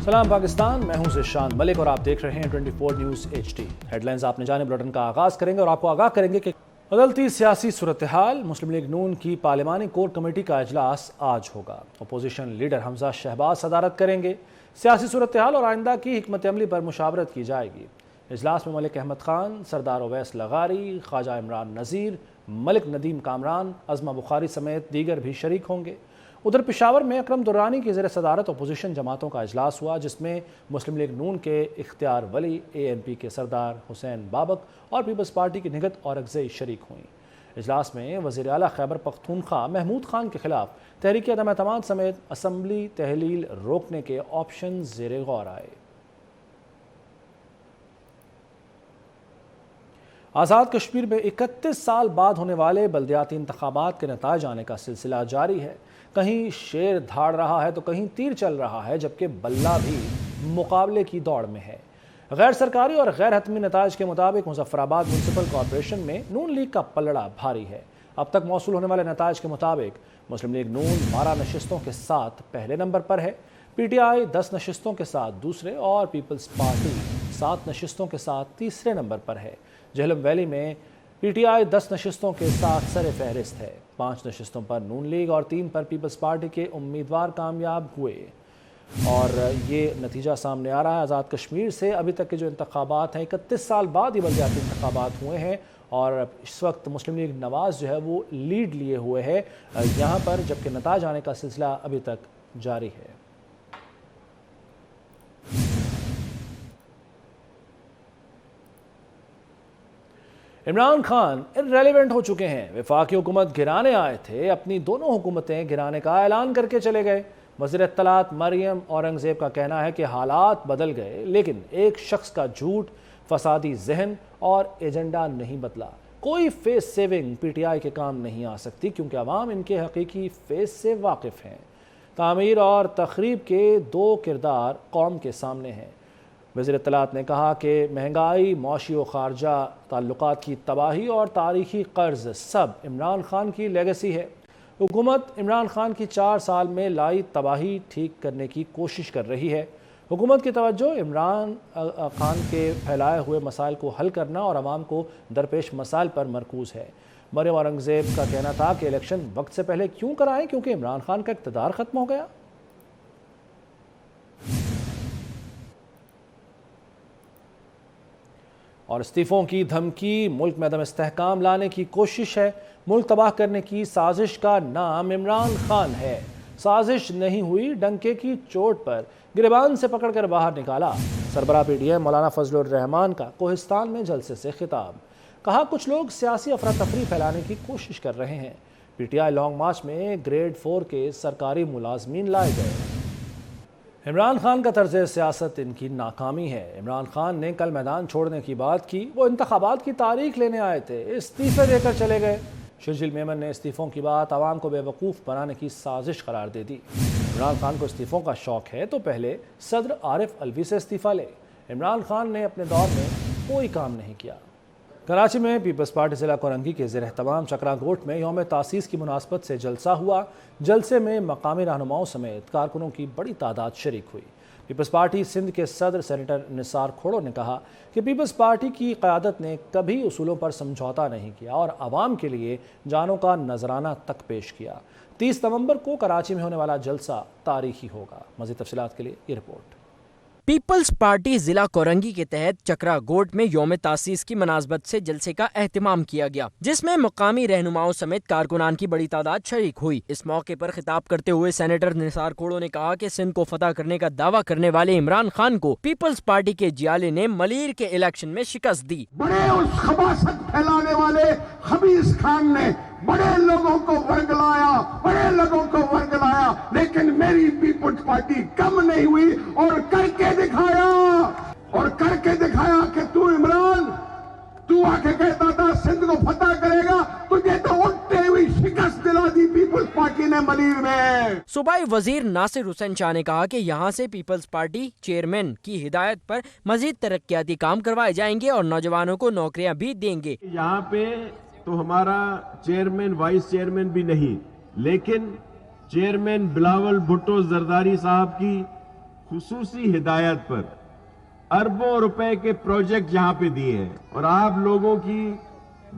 सलाम पाकिस्तान, मैं हूं ज़िशान मलिक और आप देख रहे हैं 24 न्यूज़ HD। हेडलाइंस आपने जाने बुलेटिन का आगाज़ करेंगे और आपको आगाह करेंगे कि बदलती सियासी सूरत हाल, मुस्लिम लीग नून की पार्लिमानी कोर कमेटी का इजलास आज होगा। अपोजिशन लीडर हमजा शहबाज सदारत करेंगे। सियासी सूरत हाल और आइंदा की हिकमत अमली पर मुशावरत की जाएगी। इजलास में मलिक अहमद खान, सरदार ओवैस लगारी, ख्वाजा इमरान नज़ीर, मलिक नदीम कामरान, अज़मा बुखारी समेत दीगर भी शरीक होंगे। उधर पेशावर में अकरम दुर्रानी की ज़ेर सदारत अपोजिशन जमातों का इजलास हुआ, जिसमें मुस्लिम लीग नून के इख्तियार वली, ANP के सरदार हुसैन बाबक और पीपल्स पार्टी की निगत औरंगज़ई शरीक हुई। इजलास में वज़ीर आला खैबर पख्तूनख्वा महमूद खान के खिलाफ तहरीक अदम एतमाद समेत असम्बली तहलील रोकने के ऑप्शन ज़ेर गौर आए। आज़ाद कश्मीर में 31 साल बाद होने वाले बल्दियाती इंतखाबात के नताइज आने का सिलसिला जारी है। कहीं शेर धाड़ रहा है तो कहीं तीर चल रहा है, जबकि बल्ला भी मुकाबले की दौड़ में है। गैर सरकारी और गैर हतमी नताइज के मुताबिक मुजफ्फराबाद म्यूनसिपल कॉरपोरेशन में नून लीग का पलड़ा भारी है। अब तक मौसूल होने वाले नताइज के मुताबिक मुस्लिम लीग नून 12 नशिस्तों के साथ पहले नंबर पर है, PTI 10 नशिस्तों के साथ दूसरे और पीपल्स पार्टी 7 नशिस्तों के साथ तीसरे नंबर पर है। झेलम वैली में PTI 10 नशिस्तों के साथ सर फहरिस्त है। 5 नशिस्तों पर नून लीग और 3 पर पीपल्स पार्टी के उम्मीदवार कामयाब हुए और ये नतीजा सामने आ रहा है। आज़ाद कश्मीर से अभी तक के जो इंतखाबात हैं, 31 साल बाद ही बल्दियाती इंतखाबात हुए हैं और इस वक्त मुस्लिम लीग नवाज़ जो है वो लीड लिए हुए है यहाँ पर, जबकि नताइज आने का सिलसिला अभी तक जारी है। इमरान खान इररेलेवेंट हो चुके हैं। वफाकी हुकूमत गिराने आए थे, अपनी दोनों हुकूमतें गिराने का ऐलान करके चले गए। वज़ीर इत्तलात मरियम औरंगज़ेब का कहना है कि हालात बदल गए, लेकिन एक शख्स का झूठ, फसादी जहन और एजेंडा नहीं बदला। कोई फेस सेविंग PTI के काम नहीं आ सकती, क्योंकि अवाम इनके हकीकी फेस से वाकिफ़ हैं। तामीर और तखरीब के दो किरदार कौम के सामने हैं। वज़ीर इत्तलात ने कहा कि महंगाई, मौशी व ख़ारजा ताल्लुकात की तबाही और तारीख़ी कर्ज़ सब इमरान खान की लेगेसी है। हुकूमत इमरान खान की 4 साल में लाई तबाही ठीक करने की कोशिश कर रही है। हुकूमत की तवज्जो इमरान खान के फैलाए हुए मसाइल को हल करना और आवाम को दरपेश मसाइल पर मरकूज़ है। मरियम औरंगज़ेब का कहना था कि इलेक्शन वक्त से पहले क्यों कराएं, क्योंकि इमरान खान का इक़्तिदार ख़त्म हो गया। और इस्तीफ़ों की धमकी, मुल्क में अदम इस्तेहकाम लाने की कोशिश है। मुल्क तबाह करने की साजिश का नाम इमरान खान है। साजिश नहीं हुई, डंके की चोट पर गिरबान से पकड़कर बाहर निकाला। सरबराह PDM मौलाना फजलुर रहमान का कोहिस्तान में जलसे से खिताब। कहा, कुछ लोग सियासी अफरा तफरी फैलाने की कोशिश कर रहे हैं। PTI लॉन्ग मार्च में ग्रेड 4 के सरकारी मुलाजमीन लाए गए। इमरान खान का तर्ज सियासत इनकी नाकामी है। इमरान खान ने कल मैदान छोड़ने की बात की, वो इंतखाबात की तारीख लेने आए थे, इस्तीफे देकर चले गए। शर्जील मेमन ने इस्तीफ़ों की बात आवाम को बेवकूफ़ बनाने की साजिश करार दे दी। इमरान खान को इस्तीफ़ों का शौक़ है तो पहले सदर आरिफ अलवी से इस्तीफ़ा ले। इमरान खान ने अपने दौर में कोई काम नहीं किया। कराची में पीपल्स पार्टी ज़िला कोरंगी के ज़ेर एहतमाम चकरा गोट में यौम तासीस की मुनासबत से जलसा हुआ। जलसे में मकामी रहनुमाओं समेत कारकुनों की बड़ी तादाद शरीक हुई। पीपल्स पार्टी सिंध के सदर सेनेटर निसार खोड़ो ने कहा कि पीपल्स पार्टी की क़यादत ने कभी उसूलों पर समझौता नहीं किया और आवाम के लिए जानों का नजराना तक पेश किया। 30 नवंबर को कराची में होने वाला जलसा तारीखी होगा। मज़ीद तफसीलात के लिए ये रिपोर्ट। पीपल्स पार्टी जिला कोरंगी के तहत चकरा गोट में यौम तासीस की मुनासबत से जलसे का एहतमाम किया गया, जिसमें मुकामी रहनुमाओं समेत कारकुनान की बड़ी तादाद शरीक हुई। इस मौके पर खिताब करते हुए सेनेटर निसार खोड़ो ने कहा कि सिंध को फतह करने का दावा करने वाले इमरान खान को पीपल्स पार्टी के जियाले ने मलीर के इलेक्शन में शिकस्त दी। बड़े उस खबासत फैलाने वाले खबीस खान ने बड़े लोगों को वर्गलाया, लेकिन मेरी पीपल्स पार्टी कम नहीं हुई और करके दिखाया कि तू इमरान, तू आके कहता था सिंध को फतह करेगा, तुझे तो उठते हुई शिकस्त दिला दी पीपल्स पार्टी ने मलीर में। सूबाई वजीर नासिर हुसैन शाह ने कहा कि यहाँ से पीपल्स पार्टी चेयरमैन की हिदायत पर मजीद तरक्याती काम करवाए जाएंगे और नौजवानों को नौकरियाँ भी देंगे। यहाँ पे तो हमारा चेयरमैन वाइस चेयरमैन भी नहीं, लेकिन चेयरमैन बिलावल भुट्टो जरदारी साहब की خصوصی ہدایت پر اربوں روپے کے پروجیکٹ یہاں پہ دیے ہیں اور آپ لوگوں کی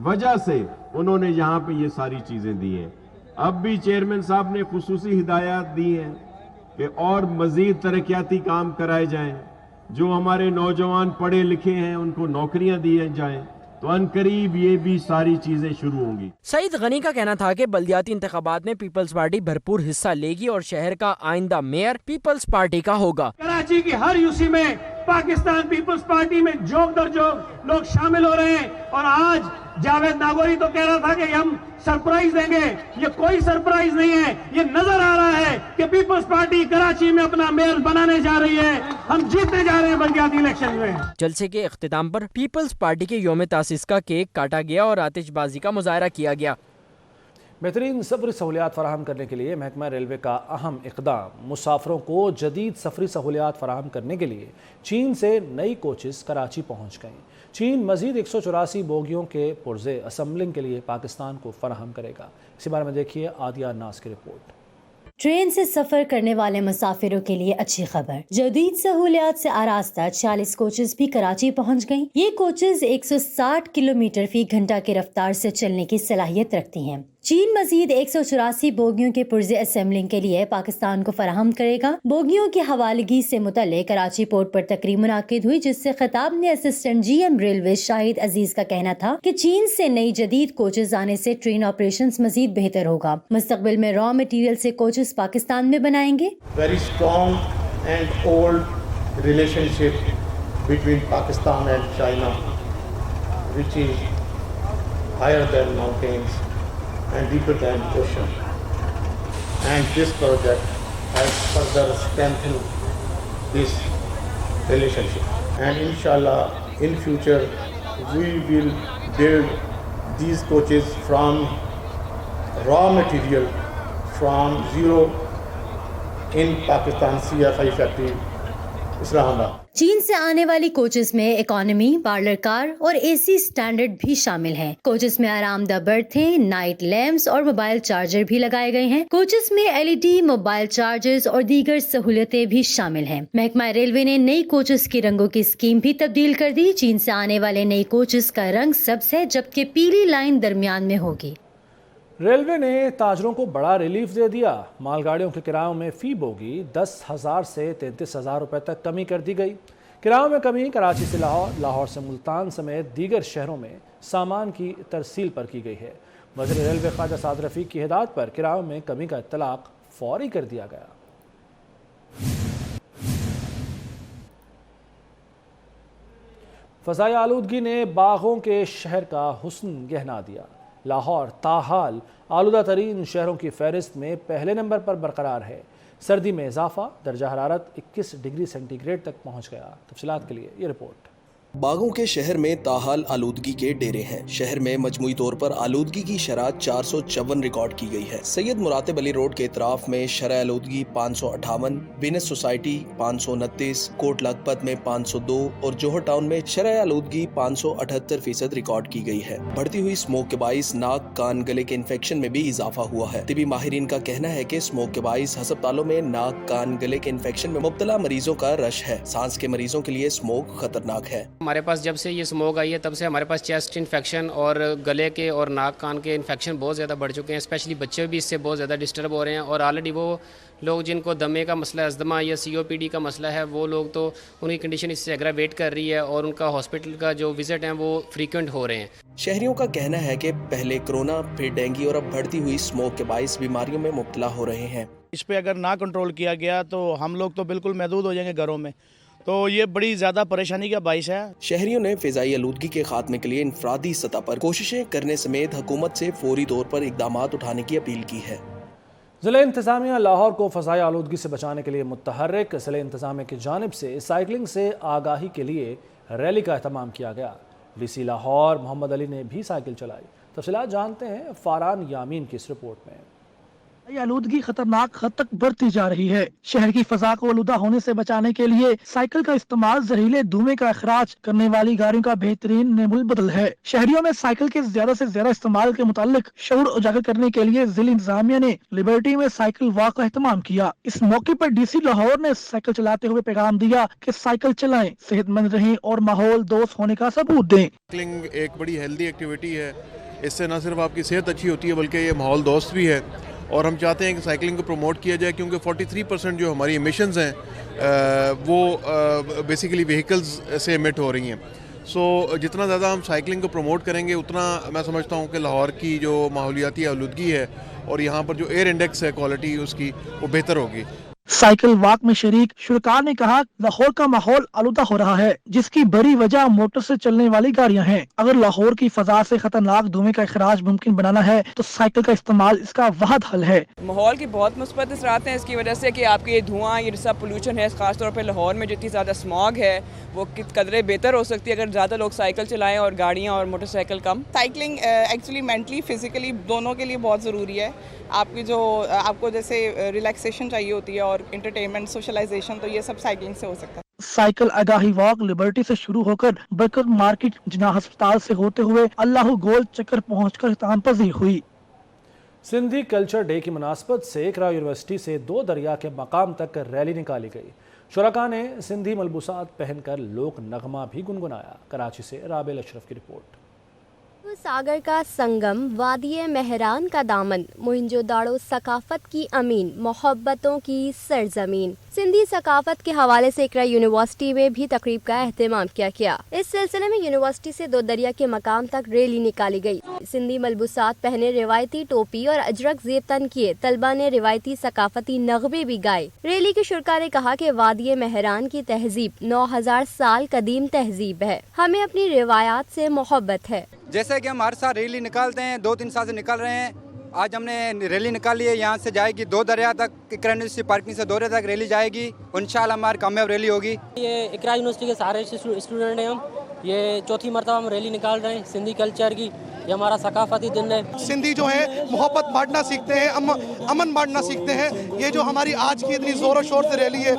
وجہ سے انہوں نے یہاں پہ یہ ساری چیزیں دی ہیں. اب بھی چیئرمین صاحب نے خصوصی ہدایات دی ہیں کہ اور مزید ترقیاتی کام کرائے جائیں, جو ہمارے نوجوان پڑھے لکھے ہیں ان کو نوکریاں دی جائیں, تو ان قریب یہ بھی ساری چیزیں شروع ہوں گی. سعید غنی کا کہنا تھا کہ بلدیاتی انتخابات میں پیپلز پارٹی بھرپور حصہ لے گی اور شہر کا آئندہ میئر پیپلز پارٹی کا ہوگا. کراچی کی ہر یوسی میں پاکستان پیپلز پارٹی میں جوگ در جوگ لوگ شامل ہو رہے ہیں, اور آج جاوید ناگوری تو کہہ رہا تھا کہ ہم سرپرائز دیں گے. یہ کوئی سرپرائز نہیں ہے, یہ نظر آ رہا ہے کہ پیپلز پارٹی کراچی میں اپنا میئر بنانے جا رہی ہے. ہم جیتنے جا رہے ہیں بلدیاتی الیکشن میں. جلسے کے اختتام پر پیپلز پارٹی کے یوم تاسیس کا کیک کاٹا گیا اور آتش بازی کا مظاہرہ کیا گیا. بہترین سفری سہولیات فراہم کرنے کے لیے محکمہ ریلوے کا اہم اقدام. مسافروں کو جدید سفری سہولیات فراہم کرنے کے لیے چین سے نئی کوچز کراچی پہنچ گئیں. چین مزید 184 بوگیوں کے پرزے اسمبلنگ کے لیے پاکستان کو فراہم کرے گا. اسی بارے میں دیکھیے عادیہ ناز کی رپورٹ. ٹرین سے سفر کرنے والے مسافروں کے لیے اچھی خبر. جدید سہولیات سے آراستہ 40 کوچز بھی کراچی پہنچ گئیں. یہ کوچز 160 کلومیٹر فی گھنٹہ کی رفتار سے چلنے کی صلاحیت رکھتی ہیں. چین مزید 184 بوگیوں کے پرزے اسمبلنگ کے لیے پاکستان کو فراہم کرے گا. بوگیوں کی حوالگی سے متعلق کراچی پورٹ پر تقریب منعقد ہوئی, جس سے خطاب میں اسسٹنٹ جی ایم ریلوے شاہد عزیز کا کہنا تھا کہ چین سے نئی جدید کوچز آنے سے ٹرین آپریشنز مزید بہتر ہوگا. مستقبل میں را مٹیریل سے کوچز پاکستان میں بنائیں گے. Very strong and old relationship between Pakistan and China, which is higher than mountains and deeper than ocean. And this project has further strengthened this relationship. And inshallah, in future, we will build these coaches from raw material from zero in Pakistan CFI factory, Islamabad. چین سے آنے والی coaches میں economy, parlour کار اور اے سی standard بھی شامل ہیں. Coaches میں آرام دہ برتھیں، نائٹ لیمپس اور موبائل چارجر بھی لگائے گئے ہیں. کوچز میں LED، موبائل چارجرز اور دیگر سہولتیں بھی شامل ہیں. محکمہ ریلوے نے نئی کوچز کی رنگوں کی اسکیم بھی تبدیل کر دی. چین سے آنے والے نئی کوچز کا رنگ سبز ہے، جبکہ پیلی لائن درمیان میں ہوگی. ریلوے نے تاجروں کو بڑا ریلیف دے دیا. مال گاڑیوں کے کرایوں میں فی بوگی 10,000 سے 33,000 روپے تک کمی کر دی گئی. کرایوں میں کمی کراچی سے لاہور، لاہور سے ملتان سمیت دیگر شہروں میں سامان کی ترسیل پر کی گئی ہے. وزیر ریلوے خواجہ سعد رفیق کی ہدایت پر کرایوں میں کمی کا اطلاق فوری کر دیا گیا. فضائی آلودگی نے باغوں کے شہر کا حسن گہنا دیا. لاہور تاحال آلودہ ترین شہروں کی فہرست میں پہلے نمبر پر برقرار ہے. سردی میں اضافہ، درجہ حرارت 21 ڈگری سینٹی گریڈ تک پہنچ گیا. تفصیلات کے لیے یہ رپورٹ. باغوں کے شہر میں تاحال آلودگی کے ڈیرے ہیں. شہر میں مجموعی طور پر آلودگی کی شرح 454 ریکارڈ کی گئی ہے. سید مراتب علی روڈ کے اطراف میں شرح آلودگی 558، وینس سوسائٹی 529، کوٹ لکھپت میں 502 اور جوہر ٹاؤن میں شرح آلودگی 578% ریکارڈ کی گئی ہے. بڑھتی ہوئی اسموک کے باعث ناک، کان، گلے کے انفیکشن میں بھی اضافہ ہوا ہے. طبی ماہرین کا کہنا ہے کہ اسموک کے باعث ہسپتالوں میں ناک، کان، گلے کے انفیکشن میں مبتلا مریضوں کا رش ہے. سانس کے مریضوں کے لیے اسموک خطرناک ہے. ہمارے پاس جب سے یہ اسموگ آئی ہے تب سے ہمارے پاس چیسٹ انفیکشن اور گلے کے اور ناک کان کے انفیکشن بہت زیادہ بڑھ چکے ہیں. اسپیشلی بچے بھی اس سے بہت زیادہ ڈسٹرب ہو رہے ہیں. اور آلریڈی وہ لوگ جن کو دمے کا مسئلہ، ازدما یا COPD کا مسئلہ ہے، وہ لوگ تو ان کی کنڈیشن اس سے اگراویٹ کر رہی ہے اور ان کا ہاسپٹل کا جو وزٹ ہیں وہ فریکوینٹ ہو رہے ہیں. شہریوں کا کہنا ہے کہ پہلے کرونا، پھر ڈینگی اور اب بڑھتی ہوئی اسموک کے باعث بیماریوں میں مبتلا ہو رہے ہیں. اس پہ اگر نہ کنٹرول کیا گیا تو ہم لوگ تو بالکل محدود ہو جائیں گے گھروں میں، تو یہ بڑی زیادہ پریشانی کا باعث ہے. شہریوں نے فضائی آلودگی کے خاتمے کے لیے انفرادی سطح پر کوششیں کرنے سمیت حکومت سے فوری طور پر اقدامات اٹھانے کی اپیل کی ہے. ضلع انتظامیہ لاہور کو فضائی آلودگی سے بچانے کے لیے متحرک. ضلع انتظامیہ کی جانب سے سائیکلنگ سے آگاہی کے لیے ریلی کا اہتمام کیا گیا. DC لاہور محمد علی نے بھی سائیکل چلائی. تفصیلات جانتے ہیں فاران یامین کی اس رپورٹ میں. आलूदगी खतरनाक हद तक बढ़ती जा रही है। शहर की फजा को आलूदा होने से बचाने के लिए साइकिल का इस्तेमाल जहरीले धुएं का अखराज करने वाली गाड़ियों का बेहतरीन नेमुल बदल है। शहरियों में साइकिल के ज्यादा से ज्यादा इस्तेमाल के मुतालिक शऊर उजागर करने के लिए जिला इंतजामिया ने लिबर्टी में साइकिल वॉक का एहतमाम किया। इस मौके पर डीसी लाहौर ने साइकिल चलाते हुए पैगाम दिया कि साइकिल चलाएं, सेहतमंद रहें और माहौल दोस्त होने का सबूत दें। साइकिलिंग एक बड़ी हेल्दी एक्टिविटी है। इससे न सिर्फ आपकी सेहत अच्छी होती है बल्कि ये माहौल दोस्त भी है और हम चाहते हैं कि साइकिलिंग को प्रमोट किया जाए क्योंकि 43% जो हमारी एमिशंस हैं वो बेसिकली व्हीकल्स से एमिट हो रही हैं। सो जितना ज़्यादा हम साइकिलिंग को प्रमोट करेंगे उतना मैं समझता हूँ कि लाहौर की जो माहौलियाती आलूदगी है और यहाँ पर जो एयर इंडेक्स है क्वालिटी उसकी वो बेहतर होगी। साइकिल वॉक में शरीक शुरका ने कहा लाहौर का माहौल आलूदा हो रहा है जिसकी बड़ी वजह मोटर से चलने वाली गाड़ियां हैं। अगर लाहौर की फजा से खतरनाक धुएं का इखराज मुमकिन बनाना है तो साइकिल का इस्तेमाल इसका वाहिद हल है। माहौल की बहुत मुस्बत असरात हैं इसकी वजह से कि आपके ये धुआं ये सब पोल्यूशन है, खासतौर पर लाहौर में जितनी ज़्यादा स्मॉग है वो कदरे बेहतर हो सकती है अगर ज़्यादा लोग साइकिल चलाएं और गाड़ियाँ और मोटरसाइकिल कम। साइकिलिंग एक्चुअली मेंटली फिजिकली दोनों के लिए बहुत ज़रूरी है। आपकी जो आपको जैसे रिलैक्सेशन चाहिए होती है और इंटरटेनमेंट सोशलाइजेशन तो ये सब साइकिलिंग से हो सकता है। साइकिल आगाही वॉक लिबर्टी से शुरू होकर बरकत मार्केट जिन्ना अस्पताल से होते हुए अल्लाह गोल चक्कर पहुंचकर इख्तिताम पजीर हुई। सिंधी कल्चर डे की मुनासबत से इकरा यूनिवर्सिटी से 2 दरिया के मकाम तक रैली निकाली गई। शुरका ने सिंधी मलबूसात पहनकर लोक नगमा भी गुनगुनाया। कराची से राबेल अशरफ की रिपोर्ट। सागर का संगम, वादिये मेहरान का दामन, मोहिंजो दाड़ो सकाफत की अमीन, मोहब्बतों की सरजमीन। सिंधी सकाफत के हवाले से इकरा यूनिवर्सिटी में भी तकरीब का एहतमाम किया गया। इस सिलसिले में यूनिवर्सिटी से 2 दरिया के मकाम तक रैली निकाली गई। सिंधी मलबूसात पहने रिवायती टोपी और अजरक ज़ेब तन किए तलबा ने रिवायती सकाफती नगमे भी गाए। रैली के शुरका ने कहा कि वादिये मेहरान की तहजीब 9000 साल कदीम तहजीब है। हमें अपनी रिवायात से मोहब्बत है। जैसे कि हम हर साल रैली निकालते हैं, 2-3 साल से निकाल रहे हैं। आज हमने रैली निकाली है, यहाँ से जाएगी 2 दरिया तक, इकरा यूनिवर्सिटी पार्किंग से 2 दरिया तक रैली जाएगी। इंशाल्लाह हमारी कामयाब रैली होगी। ये इकरा यूनिवर्सिटी के सारे स्टूडेंट हैं हम, ये चौथी मरतबा हम रैली निकाल रहे हैं सिंधी कल्चर की। ये हमारा सकाफती दिन है। सिंधी जो है मोहब्बत बांटना सीखते हैं, अमन बांटना सीखते हैं। ये जो हमारी आज की इतनी ज़ोर शोर से रैली है,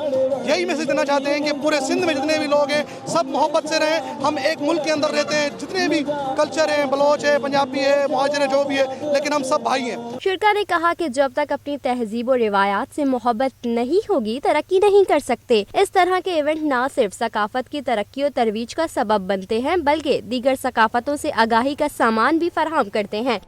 यही मैसेज देना चाहते हैं कि पूरे सिंध में जितने भी लोग हैं सब मोहब्बत से रहें। हम एक मुल्क के अंदर रहते हैं, जितने भी कल्चर हैं, बलोच है, पंजाबी है, मुहाजिर है, जो भी है, लेकिन हम सब भाई हैं। शुरका ने कहा कि जब तक अपनी तहजीब और रिवायात से मोहब्बत नहीं होगी तरक्की नहीं कर सकते। इस तरह के इवेंट न सिर्फ सकाफत की तरक्की और तरवीज का सबब बनते हैं बल्कि दीगर सकाफतों से आगाही का सामान भी फराहम करते हैं।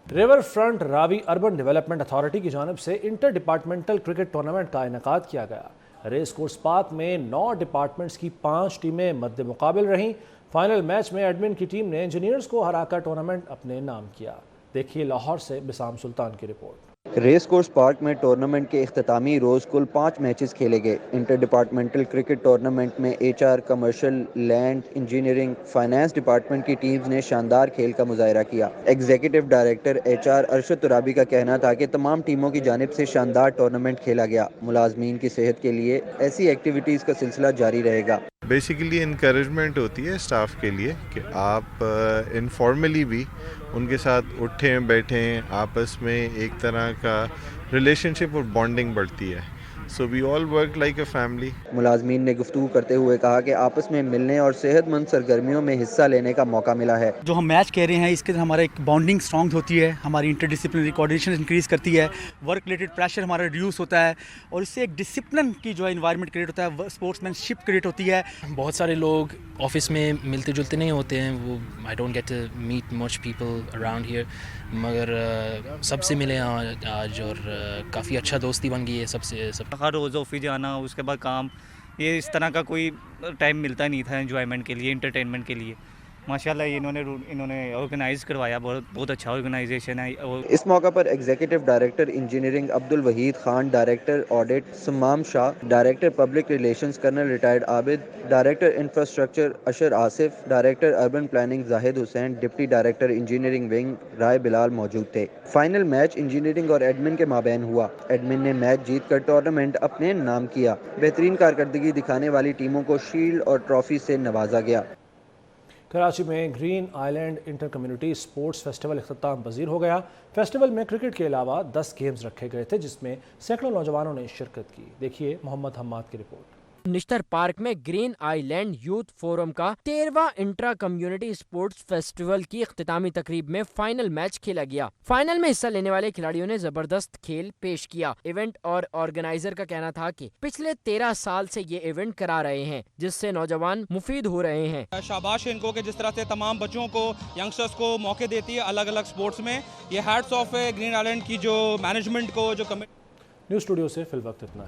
River front Ravi urban development authority की जानिब से इंटर डिपार्टमेंटल क्रिकेट टूर्नामेंट का इनेकाद किया गया। रेस कोर्स पार्क में 9 डिपार्टमेंट्स की 5 टीमें मद्दे मुकाबिल रहीं। फाइनल मैच में एडमिन की टीम ने इंजीनियर्स को हराकर टूर्नामेंट अपने नाम किया। देखिए लाहौर से बिसाम सुल्तान की रिपोर्ट। रेस कोर्स पार्क में टूर्नामेंट के इख्तितामी रोज़ कुल 5 मैचेस खेले गए। इंटर डिपार्टमेंटल क्रिकेट टूर्नामेंट में HR, commercial, land, engineering, finance department की टीम्स ने शानदार खेल का मुजाहरा किया। Executive director HR Arshad Turabi का कहना था कि तमाम टीमों की जानिब से शानदार टूर्नामेंट खेला गया। मुलाजमीन की सेहत के लिए ऐसी एक्टिविटीज़ का सिलसिला जारी रहेगा। बेसिकली इनकरेजमेंट होती है स्टाफ के लिए कि आप इनफॉर्मली भी उनके साथ उठें बैठें, आपस में एक तरह का रिलेशनशिप और बॉन्डिंग बढ़ती है। So we all work like a family. मुलाजमीन ने गुफ्तगू करते हुए कहा कि आपस में मिलने और सेहतमंद सरगर्मियों में हिस्सा लेने का मौका मिला है। जो हम मैच कह रहे हैं इसके हमारा एक बॉन्डिंग स्ट्रॉन्ग होती है, हमारी इंटरडिसिप्लिनरी कोऑर्डिनेशन इंक्रीज़ करती है, वर्क रिलेटेड प्रेशर हमारा रिड्यूस होता है और इससे एक डिसिप्लिन की जो इन्वायरमेंट क्रिएट होता है, स्पोर्ट्समैनशिप क्रिएट होती है। बहुत सारे लोग ऑफिस में मिलते जुलते नहीं होते हैं, वो I don't get to meet much people around here, मगर सबसे मिले आज और काफ़ी अच्छा दोस्ती बन गई है सबसे। हर रोज़ ऑफिस जाना, उसके बाद काम, ये इस तरह का कोई टाइम मिलता नहीं था एंजॉयमेंट के लिए, एंटरटेनमेंट के लिए। माशाल्लाह इन्होंने ऑर्गेनाइज करवाया, बहुत अच्छा ऑर्गेनाइजेशन है। इस मौका पर executive director engineering Abdul Wahid Khan, director audit Sammam Shah, director public relations colonel retired Abid, director infrastructure Ashar Asif, director urban planning Zahid Hussain, deputy director engineering wing Rai Bilal मौजूद थे। फाइनल मैच इंजीनियरिंग और एडमिन के माबैन हुआ। एडमिन ने मैच जीतकर टूर्नामेंट अपने नाम किया। बेहतरीन कारकर्दगी दिखाने वाली टीमों को शील्ड और ट्रॉफी से नवाजा गया। कराची में green island inter community sports festival इख्तिताम पजीर हो गया। फेस्टिवल में क्रिकेट के अलावा 10 गेम्स रखे गए थे, जिसमें सैकड़ों नौजवानों ने शिरकत की। देखिए मोहम्मद हम्माद की रिपोर्ट। निश्तर पार्क में ग्रीन आइलैंड यूथ फोरम का 13वां इंट्रा कम्युनिटी स्पोर्ट्स फेस्टिवल की इख्तितामी तकरीब में फाइनल मैच खेला गया। फाइनल में हिस्सा लेने वाले खिलाड़ियों ने जबरदस्त खेल पेश किया। इवेंट और ऑर्गेनाइजर का कहना था कि पिछले 13 साल से ये इवेंट करा रहे हैं, जिससे नौजवान मुफीद हो रहे हैं। शाबाश इनको कि जिस तरह से तमाम बच्चों को, यंगस्टर्स को मौके देती है अलग अलग स्पोर्ट्स में। ये हैट्स ऑफ है ग्रीन आइलैंड की जो मैनेजमेंट को, जो कमेटी। न्यूज़ स्टूडियो से फिल वक्त इतना है।